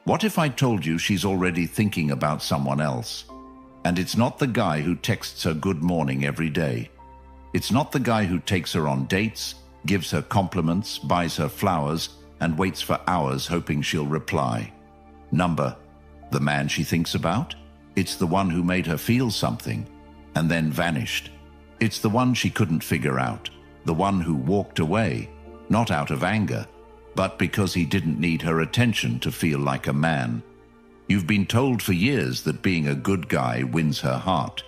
What if I told you she's already thinking about someone else? And it's not the guy who texts her good morning every day. It's not the guy who takes her on dates, gives her compliments, buys her flowers, and waits for hours hoping she'll reply. The man she thinks about? It's the one who made her feel something and then vanished. It's the one she couldn't figure out, the one who walked away, not out of anger, but because he didn't need her attention to feel like a man. You've been told for years that being a good guy wins her heart.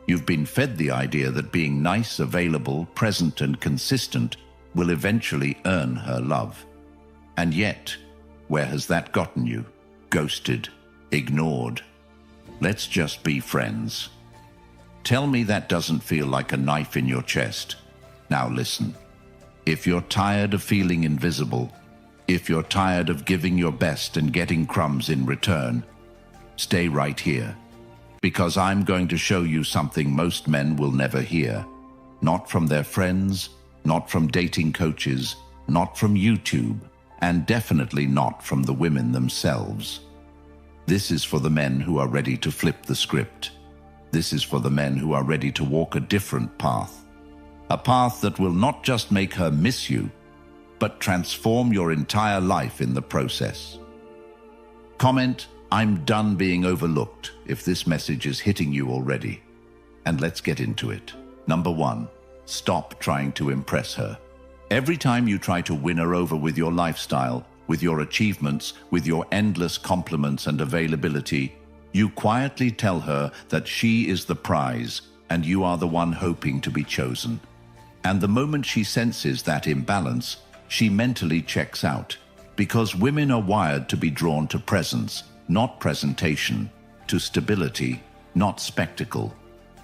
You've been fed the idea that being nice, available, present, and consistent will eventually earn her love. And yet, where has that gotten you? Ghosted, ignored. Let's just be friends. Tell me that doesn't feel like a knife in your chest. Now listen. If you're tired of feeling invisible, if you're tired of giving your best and getting crumbs in return, stay right here. Because I'm going to show you something most men will never hear. Not from their friends, not from dating coaches, not from YouTube, and definitely not from the women themselves. This is for the men who are ready to flip the script. This is for the men who are ready to walk a different path. A path that will not just make her miss you, but transform your entire life in the process. Comment, "I'm done being overlooked," if this message is hitting you already. And let's get into it. 1, stop trying to impress her. Every time you try to win her over with your lifestyle, with your achievements, with your endless compliments and availability, you quietly tell her that she is the prize and you are the one hoping to be chosen. And the moment she senses that imbalance, she mentally checks out, because women are wired to be drawn to presence, not presentation, to stability, not spectacle.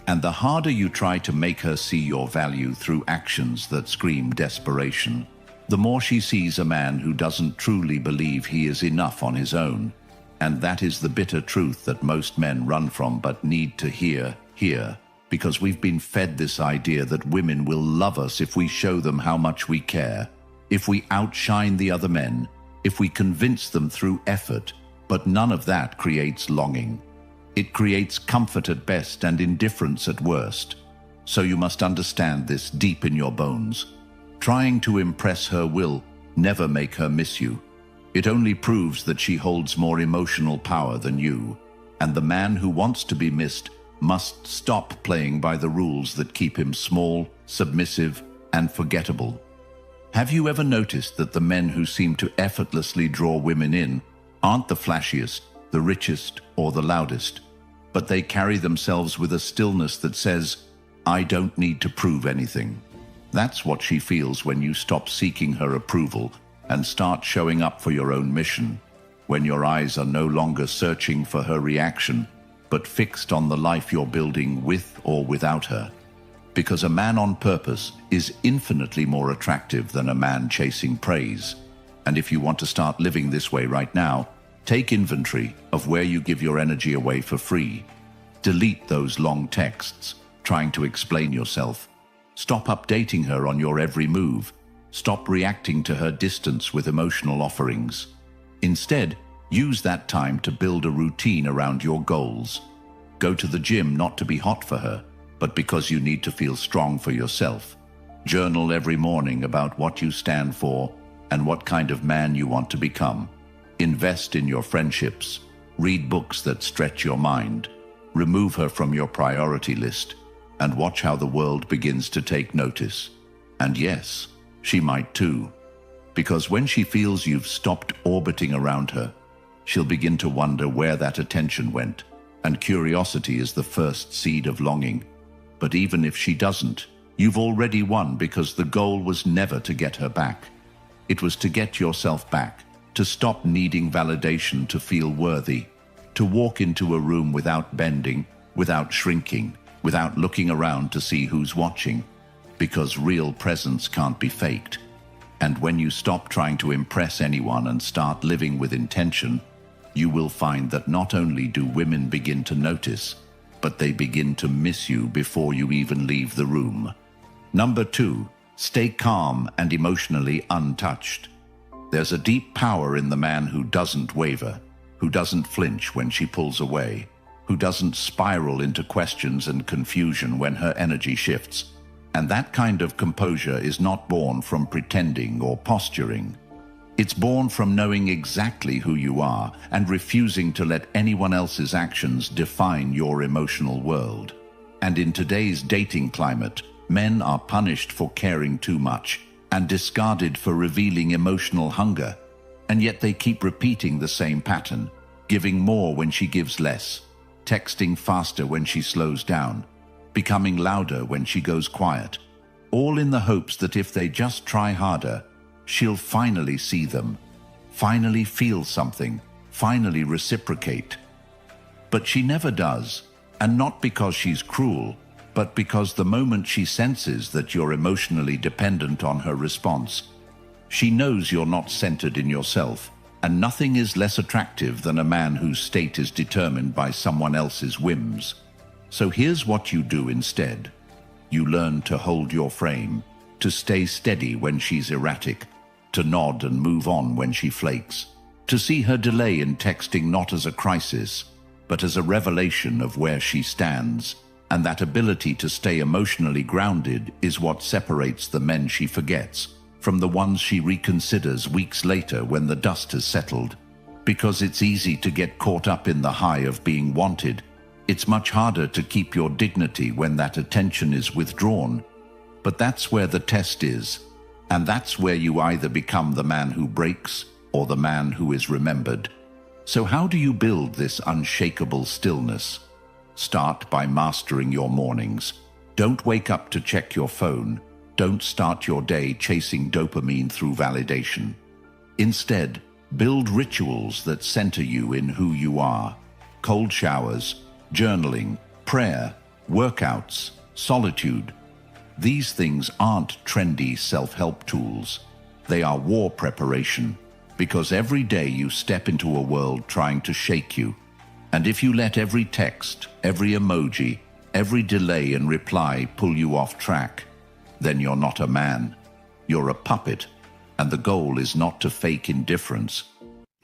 And the harder you try to make her see your value through actions that scream desperation, the more she sees a man who doesn't truly believe he is enough on his own. And that is the bitter truth that most men run from but need to hear, because we've been fed this idea that women will love us if we show them how much we care, if we outshine the other men, if we convince them through effort, but none of that creates longing. It creates comfort at best and indifference at worst. So you must understand this deep in your bones. Trying to impress her will never make her miss you. It only proves that she holds more emotional power than you, and the man who wants to be missed must stop playing by the rules that keep him small, submissive, and forgettable. Have you ever noticed that the men who seem to effortlessly draw women in aren't the flashiest, the richest, or the loudest, but they carry themselves with a stillness that says, "I don't need to prove anything"? That's what she feels when you stop seeking her approval and start showing up for your own mission, when your eyes are no longer searching for her reaction, but fixed on the life you're building with or without her. Because a man on purpose is infinitely more attractive than a man chasing praise. And if you want to start living this way right now, take inventory of where you give your energy away for free. Delete those long texts trying to explain yourself. Stop updating her on your every move. Stop reacting to her distance with emotional offerings. Instead, use that time to build a routine around your goals. Go to the gym not to be hot for her, but because you need to feel strong for yourself. Journal every morning about what you stand for and what kind of man you want to become. Invest in your friendships. Read books that stretch your mind. Remove her from your priority list and watch how the world begins to take notice. And yes, she might too. Because when she feels you've stopped orbiting around her, she'll begin to wonder where that attention went. And curiosity is the first seed of longing. But even if she doesn't, you've already won, because the goal was never to get her back. It was to get yourself back, to stop needing validation to feel worthy, to walk into a room without bending, without shrinking, without looking around to see who's watching, because real presence can't be faked. And when you stop trying to impress anyone and start living with intention, you will find that not only do women begin to notice, but they begin to miss you before you even leave the room. 2, stay calm and emotionally untouched. There's a deep power in the man who doesn't waver, who doesn't flinch when she pulls away, who doesn't spiral into questions and confusion when her energy shifts. And that kind of composure is not born from pretending or posturing. It's born from knowing exactly who you are and refusing to let anyone else's actions define your emotional world. And in today's dating climate, men are punished for caring too much and discarded for revealing emotional hunger. And yet they keep repeating the same pattern, giving more when she gives less, texting faster when she slows down, becoming louder when she goes quiet, all in the hopes that if they just try harder, she'll finally see them, finally feel something, finally reciprocate. But she never does, and not because she's cruel, but because the moment she senses that you're emotionally dependent on her response, she knows you're not centered in yourself, and nothing is less attractive than a man whose state is determined by someone else's whims. So here's what you do instead. You learn to hold your frame, to stay steady when she's erratic, to nod and move on when she flakes, to see her delay in texting not as a crisis, but as a revelation of where she stands. And that ability to stay emotionally grounded is what separates the men she forgets from the ones she reconsiders weeks later when the dust has settled. Because it's easy to get caught up in the high of being wanted. It's much harder to keep your dignity when that attention is withdrawn. But that's where the test is. And that's where you either become the man who breaks or the man who is remembered. So how do you build this unshakable stillness? Start by mastering your mornings. Don't wake up to check your phone. Don't start your day chasing dopamine through validation. Instead, build rituals that center you in who you are. Cold showers, journaling, prayer, workouts, solitude. These things aren't trendy self-help tools. They are war preparation, because every day you step into a world trying to shake you. And if you let every text, every emoji, every delay in reply pull you off track, then you're not a man. You're a puppet. And the goal is not to fake indifference.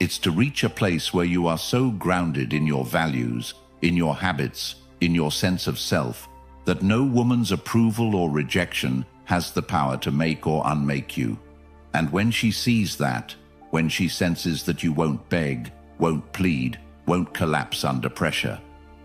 It's to reach a place where you are so grounded in your values, in your habits, in your sense of self, that no woman's approval or rejection has the power to make or unmake you. And when she sees that, when she senses that you won't beg, won't plead, won't collapse under pressure,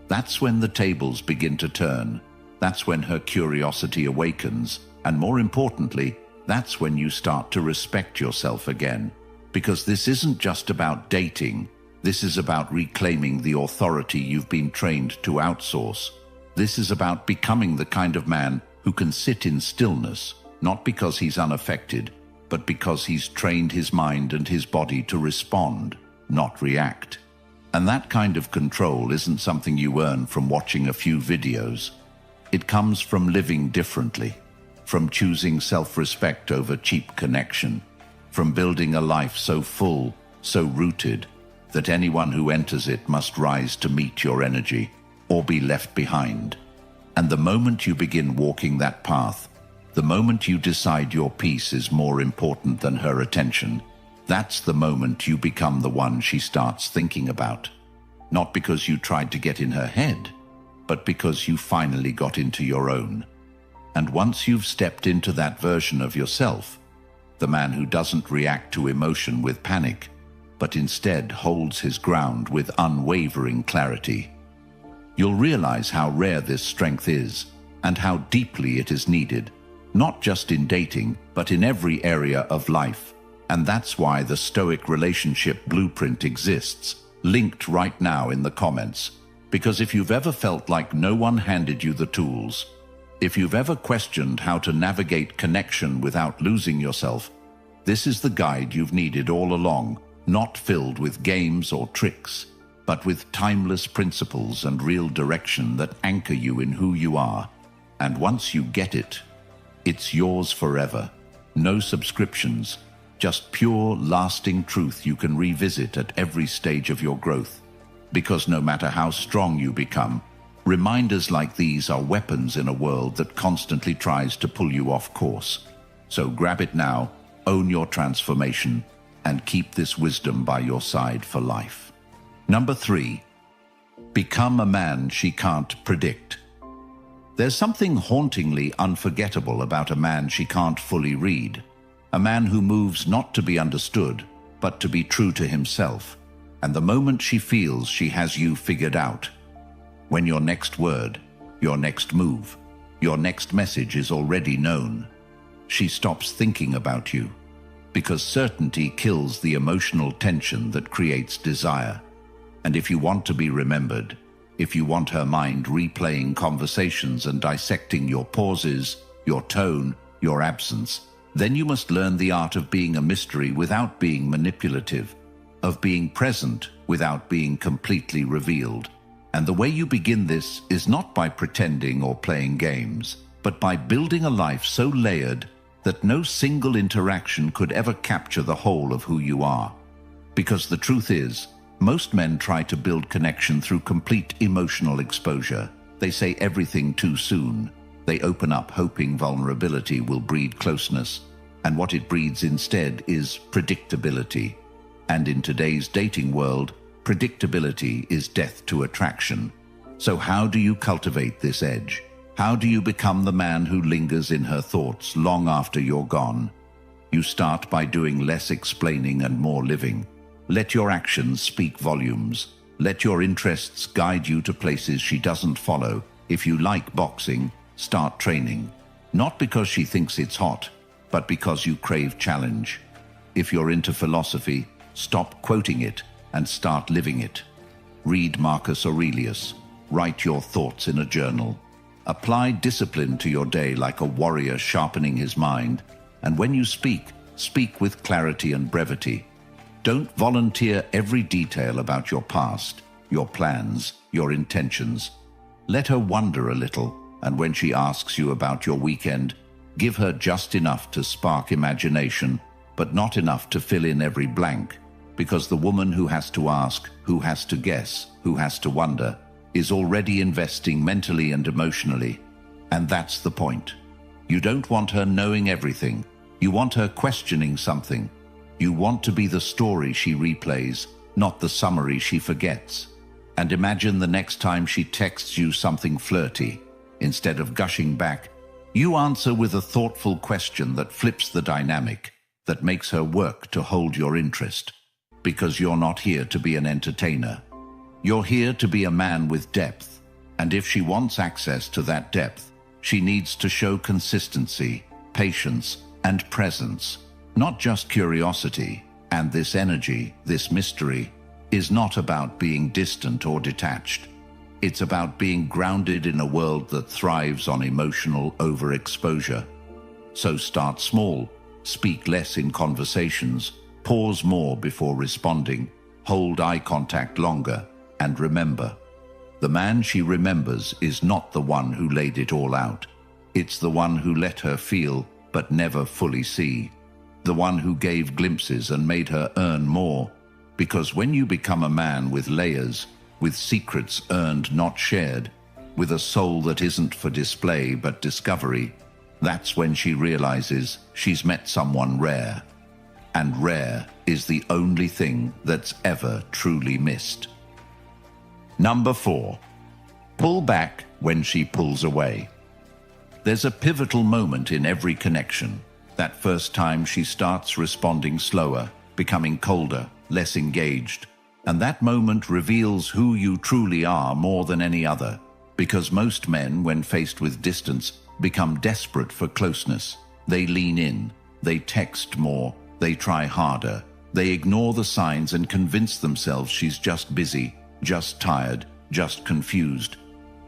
that's when the tables begin to turn. That's when her curiosity awakens. And more importantly, that's when you start to respect yourself again. Because this isn't just about dating. This is about reclaiming the authority you've been trained to outsource. This is about becoming the kind of man who can sit in stillness, not because he's unaffected, but because he's trained his mind and his body to respond, not react. And that kind of control isn't something you earn from watching a few videos. It comes from living differently, from choosing self-respect over cheap connection, from building a life so full, so rooted, that anyone who enters it must rise to meet your energy or be left behind. And the moment you begin walking that path, the moment you decide your peace is more important than her attention, that's the moment you become the one she starts thinking about. Not because you tried to get in her head, but because you finally got into your own. And once you've stepped into that version of yourself, the man who doesn't react to emotion with panic, but instead holds his ground with unwavering clarity, you'll realize how rare this strength is and how deeply it is needed, not just in dating, but in every area of life. And that's why the Stoic Relationship Blueprint exists, linked right now in the comments. Because if you've ever felt like no one handed you the tools, if you've ever questioned how to navigate connection without losing yourself, this is the guide you've needed all along, not filled with games or tricks, but with timeless principles and real direction that anchor you in who you are. And once you get it, it's yours forever. No subscriptions, just pure, lasting truth you can revisit at every stage of your growth. Because no matter how strong you become, reminders like these are weapons in a world that constantly tries to pull you off course. So grab it now, own your transformation, and keep this wisdom by your side for life. Number 3. Become a man she can't predict. There's something hauntingly unforgettable about a man she can't fully read. A man who moves not to be understood, but to be true to himself. And the moment she feels she has you figured out, when your next word, your next move, your next message is already known, she stops thinking about you. Because certainty kills the emotional tension that creates desire. And if you want to be remembered, if you want her mind replaying conversations and dissecting your pauses, your tone, your absence, then you must learn the art of being a mystery without being manipulative, of being present without being completely revealed. And the way you begin this is not by pretending or playing games, but by building a life so layered that no single interaction could ever capture the whole of who you are. Because the truth is, most men try to build connection through complete emotional exposure. They say everything too soon. They open up hoping vulnerability will breed closeness, and what it breeds instead is predictability. And in today's dating world, predictability is death to attraction. So how do you cultivate this edge? How do you become the man who lingers in her thoughts long after you're gone? You start by doing less explaining and more living. Let your actions speak volumes. Let your interests guide you to places she doesn't follow. If you like boxing, start training. Not because she thinks it's hot, but because you crave challenge. If you're into philosophy, stop quoting it and start living it. Read Marcus Aurelius. Write your thoughts in a journal. Apply discipline to your day like a warrior sharpening his mind. And when you speak, speak with clarity and brevity. Don't volunteer every detail about your past, your plans, your intentions. Let her wonder a little, and when she asks you about your weekend, give her just enough to spark imagination, but not enough to fill in every blank, because the woman who has to ask, who has to guess, who has to wonder, is already investing mentally and emotionally. And that's the point. You don't want her knowing everything. You want her questioning something. You want to be the story she replays, not the summary she forgets. And imagine the next time she texts you something flirty. Instead of gushing back, you answer with a thoughtful question that flips the dynamic, that makes her work to hold your interest. Because you're not here to be an entertainer. You're here to be a man with depth. And if she wants access to that depth, she needs to show consistency, patience, and presence. Not just curiosity. And this energy, this mystery, is not about being distant or detached. It's about being grounded in a world that thrives on emotional overexposure. So start small, speak less in conversations, pause more before responding, hold eye contact longer, and remember, the man she remembers is not the one who laid it all out. It's the one who let her feel but never fully see. The one who gave glimpses and made her earn more. Because when you become a man with layers, with secrets earned not shared, with a soul that isn't for display but discovery, that's when she realizes she's met someone rare. And rare is the only thing that's ever truly missed. Number 4. Pull back when she pulls away. There's a pivotal moment in every connection. That first time she starts responding slower, becoming colder, less engaged. And that moment reveals who you truly are more than any other. Because most men, when faced with distance, become desperate for closeness. They lean in, they text more, they try harder. They ignore the signs and convince themselves she's just busy, just tired, just confused.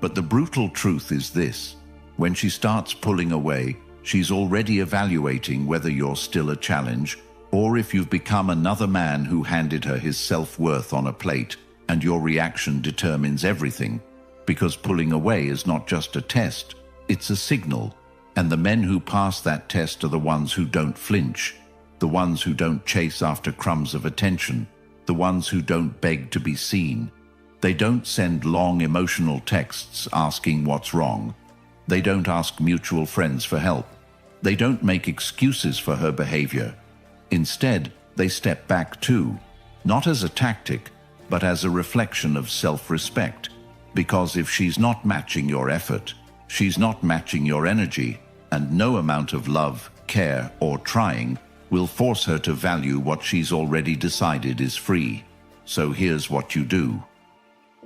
But the brutal truth is this. When she starts pulling away, she's already evaluating whether you're still a challenge, or if you've become another man who handed her his self-worth on a plate, and your reaction determines everything. Because pulling away is not just a test, it's a signal. And the men who pass that test are the ones who don't flinch, the ones who don't chase after crumbs of attention, the ones who don't beg to be seen. They don't send long emotional texts asking what's wrong. They don't ask mutual friends for help. They don't make excuses for her behavior. Instead, they step back too, not as a tactic, but as a reflection of self-respect. Because if she's not matching your effort, she's not matching your energy, and no amount of love, care, or trying will force her to value what she's already decided is free. So here's what you do.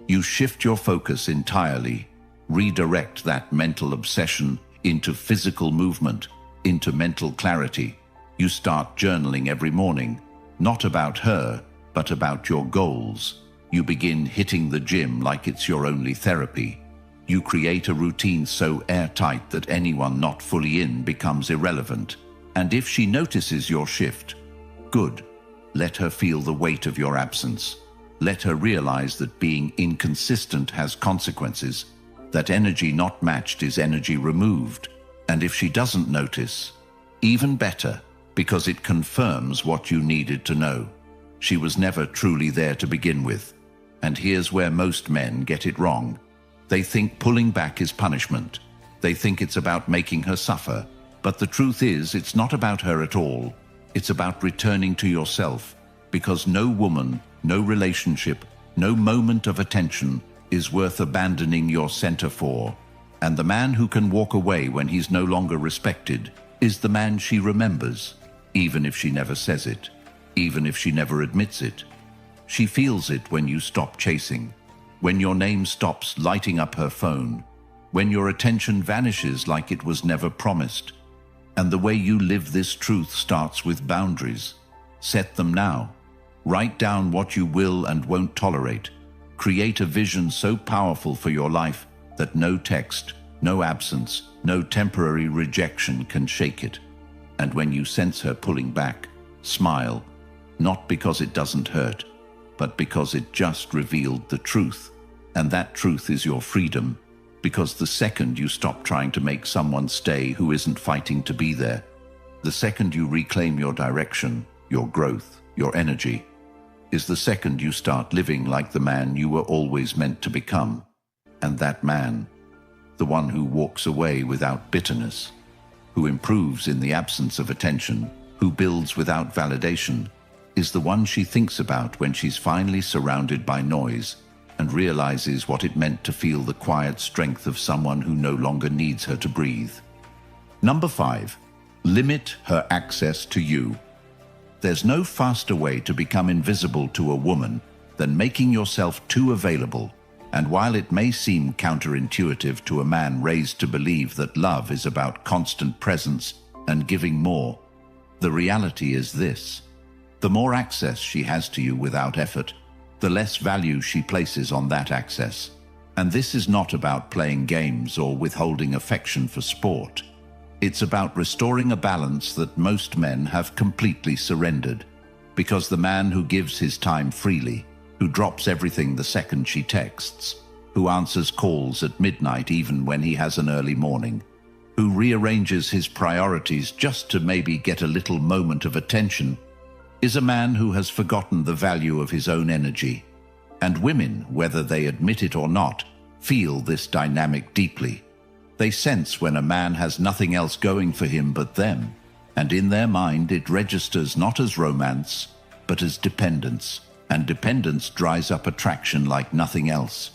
You shift your focus entirely, redirect that mental obsession into physical movement, into mental clarity. You start journaling every morning, not about her, but about your goals. You begin hitting the gym like it's your only therapy. You create a routine so airtight that anyone not fully in becomes irrelevant. And if she notices your shift, good. Let her feel the weight of your absence. Let her realize that being inconsistent has consequences, that energy not matched is energy removed. And if she doesn't notice, even better, because it confirms what you needed to know. She was never truly there to begin with. And here's where most men get it wrong. They think pulling back is punishment. They think it's about making her suffer. But the truth is, it's not about her at all. It's about returning to yourself, because no woman, no relationship, no moment of attention is worth abandoning your center for. And the man who can walk away when he's no longer respected is the man she remembers, even if she never says it, even if she never admits it. She feels it when you stop chasing, when your name stops lighting up her phone, when your attention vanishes like it was never promised. And the way you live this truth starts with boundaries. Set them now. Write down what you will and won't tolerate. Create a vision so powerful for your life that no text, no absence, no temporary rejection can shake it. And when you sense her pulling back, smile, not because it doesn't hurt, but because it just revealed the truth. And that truth is your freedom. Because the second you stop trying to make someone stay who isn't fighting to be there, the second you reclaim your direction, your growth, your energy, is the second you start living like the man you were always meant to become. And that man, the one who walks away without bitterness, who improves in the absence of attention, who builds without validation, is the one she thinks about when she's finally surrounded by noise and realizes what it meant to feel the quiet strength of someone who no longer needs her to breathe. Number 5, limit her access to you. There's no faster way to become invisible to a woman than making yourself too available. And while it may seem counterintuitive to a man raised to believe that love is about constant presence and giving more, the reality is this. The more access she has to you without effort, the less value she places on that access. And this is not about playing games or withholding affection for sport. It's about restoring a balance that most men have completely surrendered. Because the man who gives his time freely, who drops everything the second she texts, who answers calls at midnight even when he has an early morning, who rearranges his priorities just to maybe get a little moment of attention, is a man who has forgotten the value of his own energy. And women, whether they admit it or not, feel this dynamic deeply. They sense when a man has nothing else going for him but them, and in their mind it registers not as romance, but as dependence, and dependence dries up attraction like nothing else.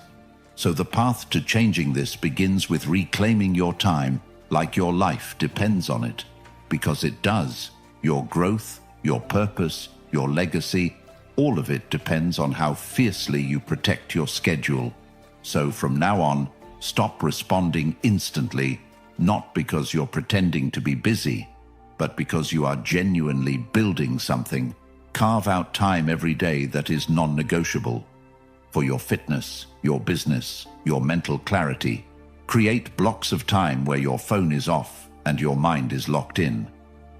So the path to changing this begins with reclaiming your time like your life depends on it, because it does. Your growth, your purpose, your legacy, all of it depends on how fiercely you protect your schedule. So from now on, stop responding instantly, not because you're pretending to be busy, but because you are genuinely building something. Carve out time every day that is non-negotiable. For your fitness, your business, your mental clarity. Create blocks of time where your phone is off and your mind is locked in.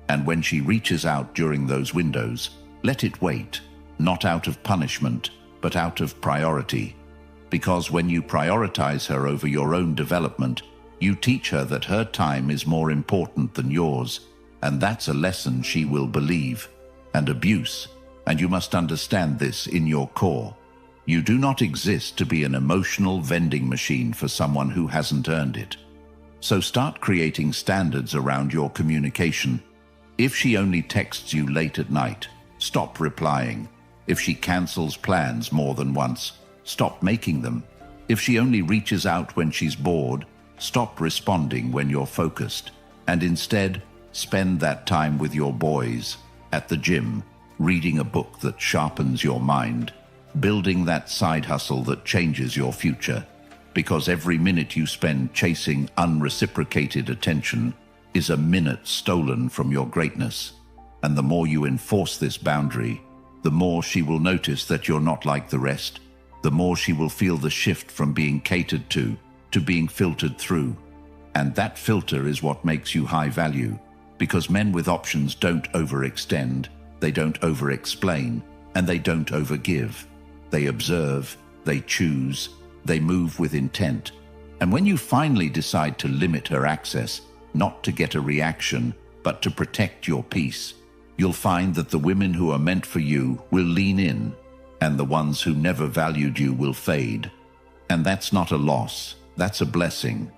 And when she reaches out during those windows, let it wait, not out of punishment, but out of priority. Because when you prioritize her over your own development, you teach her that her time is more important than yours, and that's a lesson she will believe. And abuse, and you must understand this in your core. You do not exist to be an emotional vending machine for someone who hasn't earned it. So start creating standards around your communication. If she only texts you late at night, stop replying. If she cancels plans more than once, stop making them. If she only reaches out when she's bored, stop responding when you're focused. And instead, spend that time with your boys, at the gym, reading a book that sharpens your mind, building that side hustle that changes your future. Because every minute you spend chasing unreciprocated attention is a minute stolen from your greatness. And the more you enforce this boundary, the more she will notice that you're not like the rest, the more she will feel the shift from being catered to being filtered through. And that filter is what makes you high value, because men with options don't overextend, they don't over-explain, and they don't overgive. They observe, they choose, they move with intent. And when you finally decide to limit her access, not to get a reaction, but to protect your peace, you'll find that the women who are meant for you will lean in, and the ones who never valued you will fade. And that's not a loss, that's a blessing.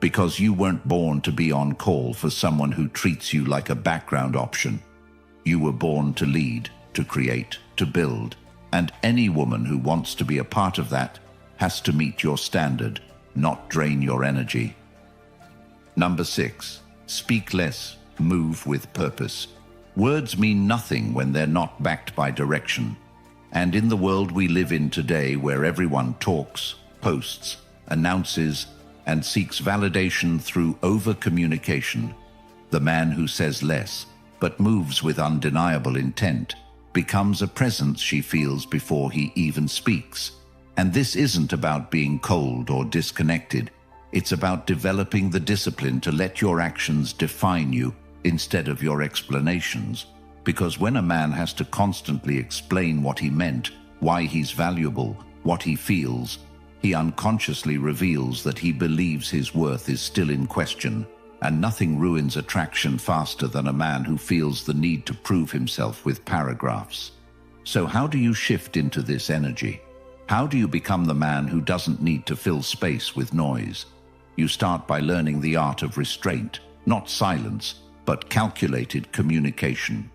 Because you weren't born to be on call for someone who treats you like a background option. You were born to lead, to create, to build. And any woman who wants to be a part of that has to meet your standard, not drain your energy. Number 6, speak less, move with purpose. Words mean nothing when they're not backed by direction. And in the world we live in today, where everyone talks, posts, announces, and seeks validation through over-communication, the man who says less, but moves with undeniable intent, becomes a presence she feels before he even speaks. And this isn't about being cold or disconnected. It's about developing the discipline to let your actions define you instead of your explanations. Because when a man has to constantly explain what he meant, why he's valuable, what he feels, he unconsciously reveals that he believes his worth is still in question. And nothing ruins attraction faster than a man who feels the need to prove himself with paragraphs. So how do you shift into this energy? How do you become the man who doesn't need to fill space with noise? You start by learning the art of restraint, not silence, but calculated communication.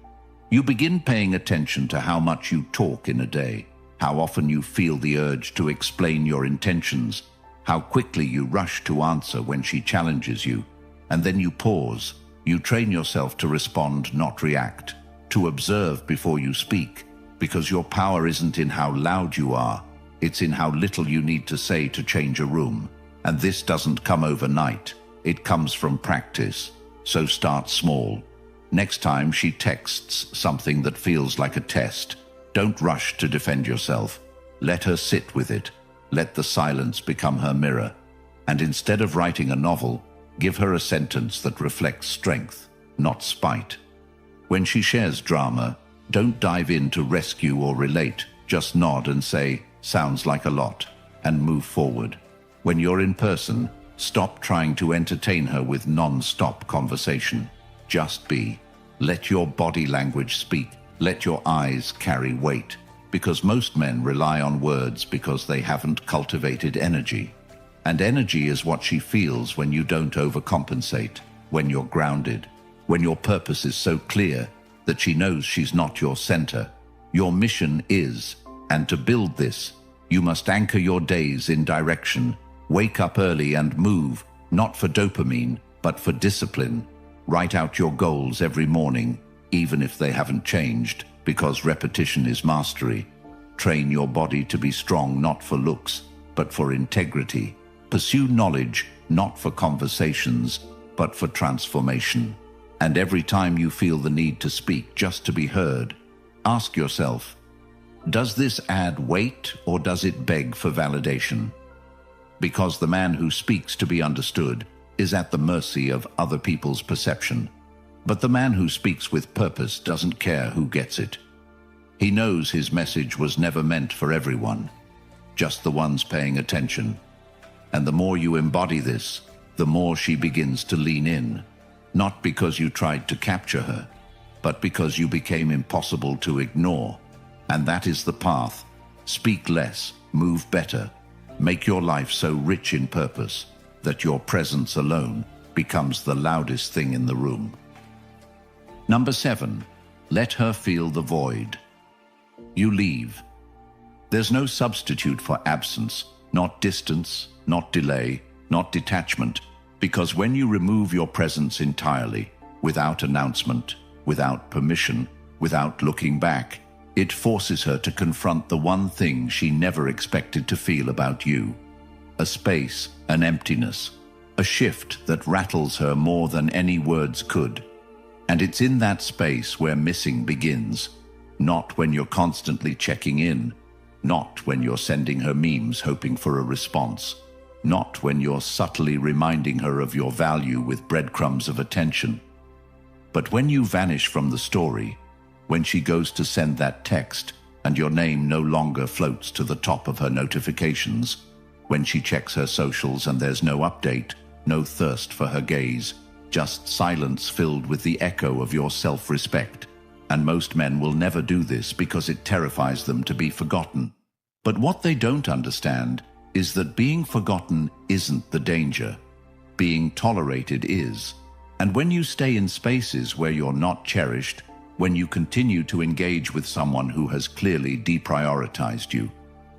You begin paying attention to how much you talk in a day, how often you feel the urge to explain your intentions, how quickly you rush to answer when she challenges you, and then you pause. You train yourself to respond, not react, to observe before you speak, because your power isn't in how loud you are, it's in how little you need to say to change a room. And this doesn't come overnight, it comes from practice. So start small. Next time she texts something that feels like a test, don't rush to defend yourself. Let her sit with it. Let the silence become her mirror. And instead of writing a novel, give her a sentence that reflects strength, not spite. When she shares drama, don't dive in to rescue or relate. Just nod and say, "Sounds like a lot," and move forward. When you're in person, stop trying to entertain her with non-stop conversation. Just be. Let your body language speak. Let your eyes carry weight. Because most men rely on words because they haven't cultivated energy. And energy is what she feels when you don't overcompensate, when you're grounded, when your purpose is so clear that she knows she's not your center. Your mission is, and to build this, you must anchor your days in direction. Wake up early and move, not for dopamine, but for discipline. Write out your goals every morning, even if they haven't changed, because repetition is mastery. Train your body to be strong, not for looks, but for integrity. Pursue knowledge, not for conversations, but for transformation. And every time you feel the need to speak just to be heard, ask yourself, does this add weight or does it beg for validation? Because the man who speaks to be understood is at the mercy of other people's perception. But the man who speaks with purpose doesn't care who gets it. He knows his message was never meant for everyone, just the ones paying attention. And the more you embody this, the more she begins to lean in, not because you tried to capture her, but because you became impossible to ignore. And that is the path. Speak less, move better. Make your life so rich in purpose that your presence alone becomes the loudest thing in the room. Number 7, let her feel the void. You leave. There's no substitute for absence, not distance, not delay, not detachment, because when you remove your presence entirely, without announcement, without permission, without looking back, it forces her to confront the one thing she never expected to feel about you. A space, an emptiness, a shift that rattles her more than any words could. And it's in that space where missing begins, not when you're constantly checking in, not when you're sending her memes hoping for a response, not when you're subtly reminding her of your value with breadcrumbs of attention. But when you vanish from the story, when she goes to send that text and your name no longer floats to the top of her notifications, when she checks her socials and there's no update, no thirst for her gaze, just silence filled with the echo of your self-respect. And most men will never do this because it terrifies them to be forgotten. But what they don't understand is that being forgotten isn't the danger. Being tolerated is. And when you stay in spaces where you're not cherished, when you continue to engage with someone who has clearly deprioritized you,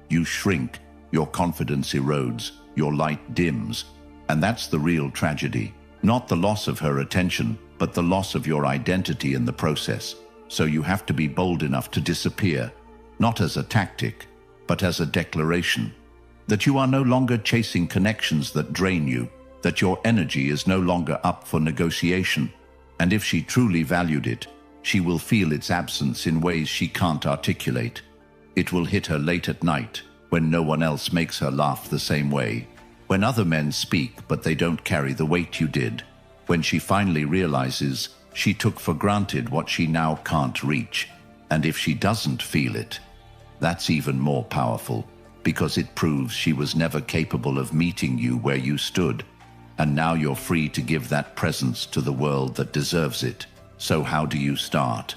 you shrink, your confidence erodes, your light dims. And that's the real tragedy. Not the loss of her attention, but the loss of your identity in the process. So you have to be bold enough to disappear, not as a tactic, but as a declaration. That you are no longer chasing connections that drain you, that your energy is no longer up for negotiation. And if she truly valued it, she will feel its absence in ways she can't articulate. It will hit her late at night, when no one else makes her laugh the same way. When other men speak, but they don't carry the weight you did. When she finally realizes she took for granted what she now can't reach. And if she doesn't feel it, that's even more powerful, because it proves she was never capable of meeting you where you stood. And now you're free to give that presence to the world that deserves it. So how do you start?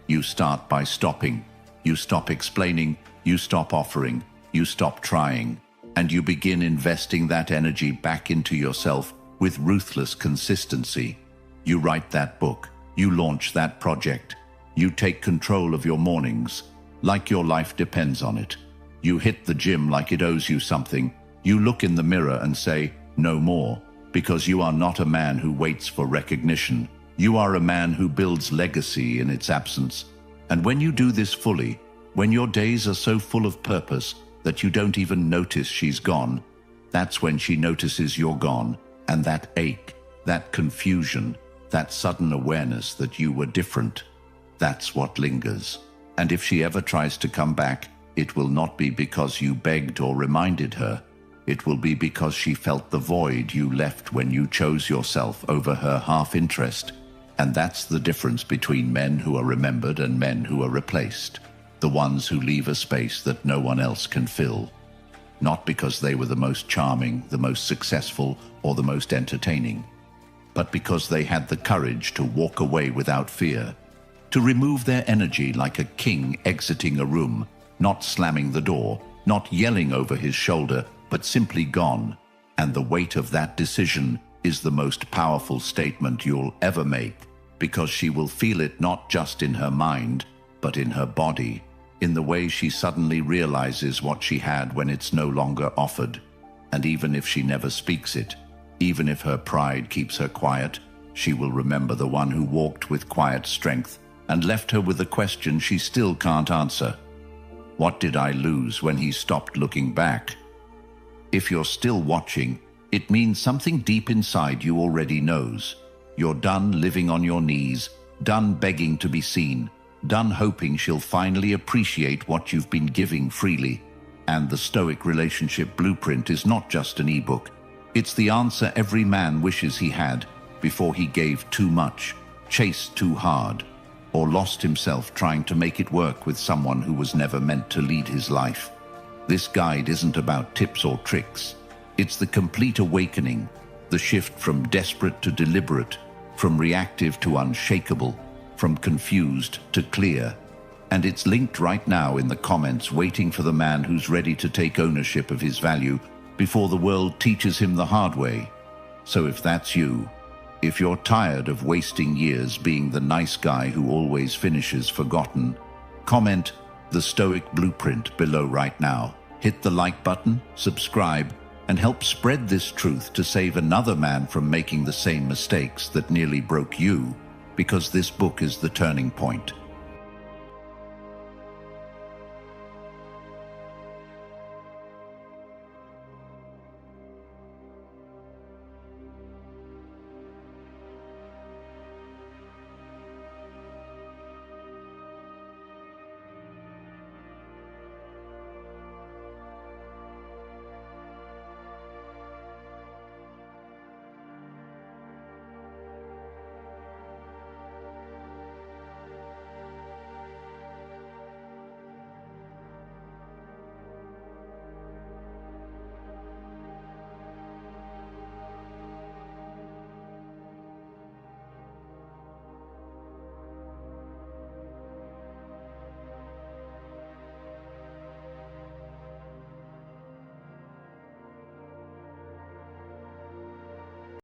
You start by stopping. You stop explaining, you stop offering, you stop trying, and you begin investing that energy back into yourself with ruthless consistency. You write that book, you launch that project, you take control of your mornings, like your life depends on it. You hit the gym like it owes you something. You look in the mirror and say, no more, because you are not a man who waits for recognition. You are a man who builds legacy in its absence. And when you do this fully, when your days are so full of purpose that you don't even notice she's gone, that's when she notices you're gone, and that ache, that confusion, that sudden awareness that you were different, that's what lingers. And if she ever tries to come back, it will not be because you begged or reminded her. It will be because she felt the void you left when you chose yourself over her half-interest. And that's the difference between men who are remembered and men who are replaced. The ones who leave a space that no one else can fill. Not because they were the most charming, the most successful, or the most entertaining, but because they had the courage to walk away without fear, to remove their energy like a king exiting a room, not slamming the door, not yelling over his shoulder, but simply gone. And the weight of that decision is the most powerful statement you'll ever make, because she will feel it not just in her mind, but in her body, in the way she suddenly realizes what she had when it's no longer offered. And even if she never speaks it, even if her pride keeps her quiet, she will remember the one who walked with quiet strength and left her with a question she still can't answer. What did I lose when he stopped looking back? If you're still watching, it means something deep inside you already knows. You're done living on your knees, done begging to be seen, done hoping she'll finally appreciate what you've been giving freely. And the Stoic relationship blueprint is not just an ebook. It's the answer every man wishes he had before he gave too much, chased too hard, or lost himself trying to make it work with someone who was never meant to lead his life. This guide isn't about tips or tricks. It's the complete awakening, the shift from desperate to deliberate, from reactive to unshakable, from confused to clear. And it's linked right now in the comments, waiting for the man who's ready to take ownership of his value before the world teaches him the hard way. So if that's you, if you're tired of wasting years being the nice guy who always finishes forgotten, comment, the Stoic blueprint below right now. Hit the like button, subscribe, and help spread this truth to save another man from making the same mistakes that nearly broke you, because this book is the turning point.